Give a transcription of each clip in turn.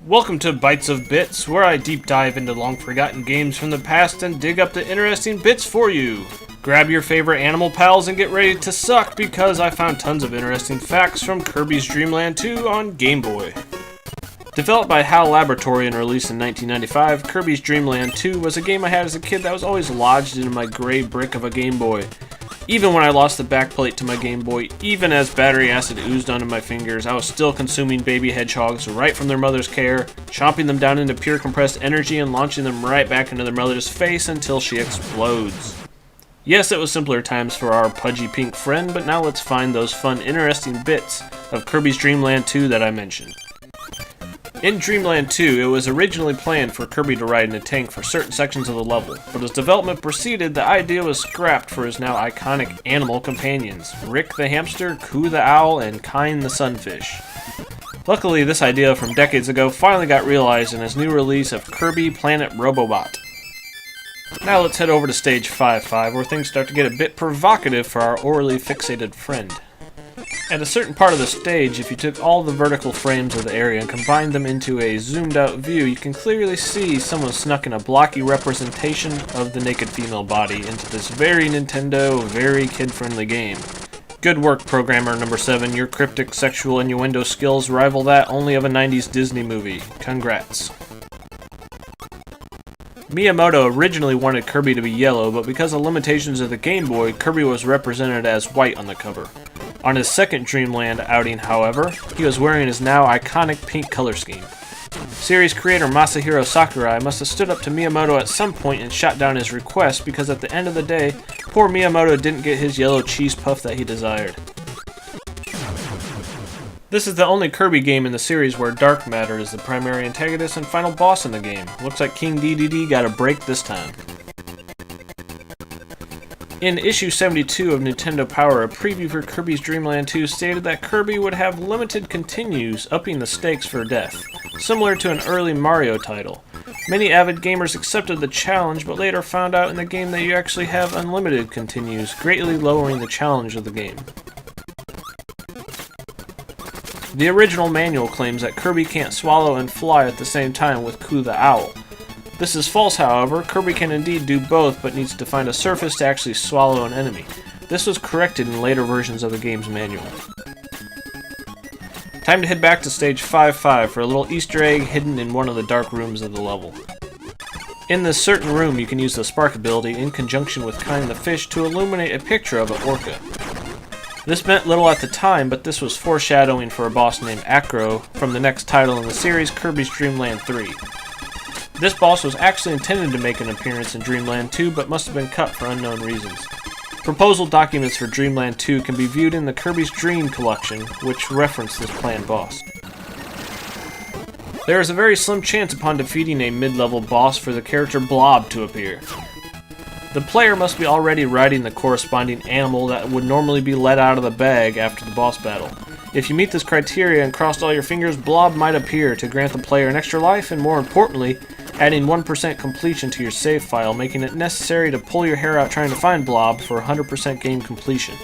Welcome to BYTES of BITS, where I deep dive into long-forgotten games from the past and dig up the interesting bits for you. Grab your favorite animal pals and get ready to suck, because I found tons of interesting facts from Kirby's Dream Land 2 on Game Boy. Developed by HAL Laboratory and released in 1995, Kirby's Dream Land 2 was a game I had as a kid that was always lodged into my gray brick of a Game Boy. Even when I lost the backplate to my Game Boy, even as battery acid oozed onto my fingers, I was still consuming baby hedgehogs right from their mother's care, chomping them down into pure compressed energy and launching them right back into their mother's face until she explodes. Yes, it was simpler times for our pudgy pink friend, but now let's find those fun, interesting bits of Kirby's Dream Land 2 that I mentioned. In Dreamland 2, it was originally planned for Kirby to ride in a tank for certain sections of the level, but as development proceeded, the idea was scrapped for his now iconic animal companions, Rick the hamster, Coo the owl, and Kine the sunfish. Luckily, this idea from decades ago finally got realized in his new release of Kirby Planet Robobot. Now let's head over to stage 5-5, where things start to get a bit provocative for our orally fixated friend. At a certain part of the stage, if you took all the vertical frames of the area and combined them into a zoomed out view, you can clearly see someone snuck in a blocky representation of the naked female body into this very Nintendo, very kid-friendly game. Good work, programmer number 7. Your cryptic sexual innuendo skills rival that only of a 90s Disney movie. Congrats. Miyamoto originally wanted Kirby to be yellow, but because of limitations of the Game Boy, Kirby was represented as white on the cover. On his second Dreamland outing, however, he was wearing his now iconic pink color scheme. Series creator Masahiro Sakurai must have stood up to Miyamoto at some point and shot down his request, because at the end of the day, poor Miyamoto didn't get his yellow cheese puff that he desired. This is the only Kirby game in the series where Dark Matter is the primary antagonist and final boss in the game. Looks like King DDD got a break this time. In issue 72 of Nintendo Power, a preview for Kirby's Dream Land 2 stated that Kirby would have limited continues, upping the stakes for death, similar to an early Mario title. Many avid gamers accepted the challenge, but later found out in the game that you actually have unlimited continues, greatly lowering the challenge of the game. The original manual claims that Kirby can't swallow and fly at the same time with Coo the owl. This is false, however. Kirby can indeed do both, but needs to find a surface to actually swallow an enemy. This was corrected in later versions of the game's manual. Time to head back to stage 5-5 for a little Easter egg hidden in one of the dark rooms of the level. In this certain room, you can use the spark ability in conjunction with Kine the fish to illuminate a picture of an orca. This meant little at the time, but this was foreshadowing for a boss named Acro from the next title in the series, Kirby's Dream Land 3. This boss was actually intended to make an appearance in Dreamland 2, but must have been cut for unknown reasons. Proposal documents for Dreamland 2 can be viewed in the Kirby's Dream collection, which reference this planned boss. There is a very slim chance upon defeating a mid-level boss for the character Blob to appear. The player must be already riding the corresponding animal that would normally be let out of the bag after the boss battle. If you meet this criteria and crossed all your fingers, Blob might appear to grant the player an extra life, and more importantly, adding 1% completion to your save file, making it necessary to pull your hair out trying to find Blob for 100% game completion.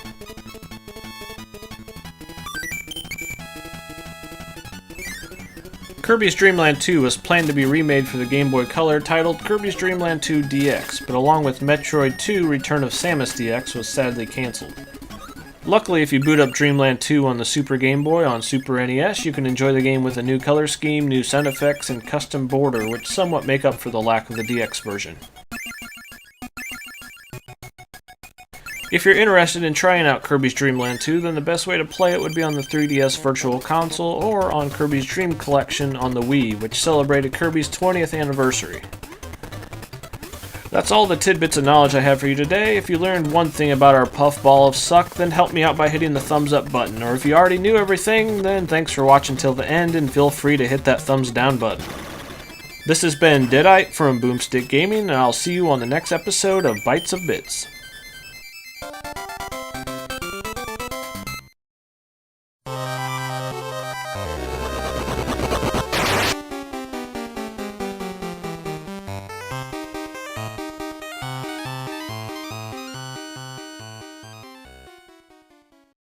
Kirby's Dream Land 2 was planned to be remade for the Game Boy Color, titled Kirby's Dream Land 2 DX, but along with Metroid 2 Return of Samus DX was sadly cancelled. Luckily, if you boot up Dreamland 2 on the Super Game Boy on Super NES, you can enjoy the game with a new color scheme, new sound effects, and custom border, which somewhat make up for the lack of the DX version. If you're interested in trying out Kirby's Dream Land 2, then the best way to play it would be on the 3DS Virtual Console or on Kirby's Dream Collection on the Wii, which celebrated Kirby's 20th anniversary. That's all the tidbits of knowledge I have for you today. If you learned one thing about our puffball of suck, then help me out by hitting the thumbs up button. Or if you already knew everything, then thanks for watching till the end, and feel free to hit that thumbs down button. This has been Deadite from Boomstick Gaming, and I'll see you on the next episode of BYTES of BITS.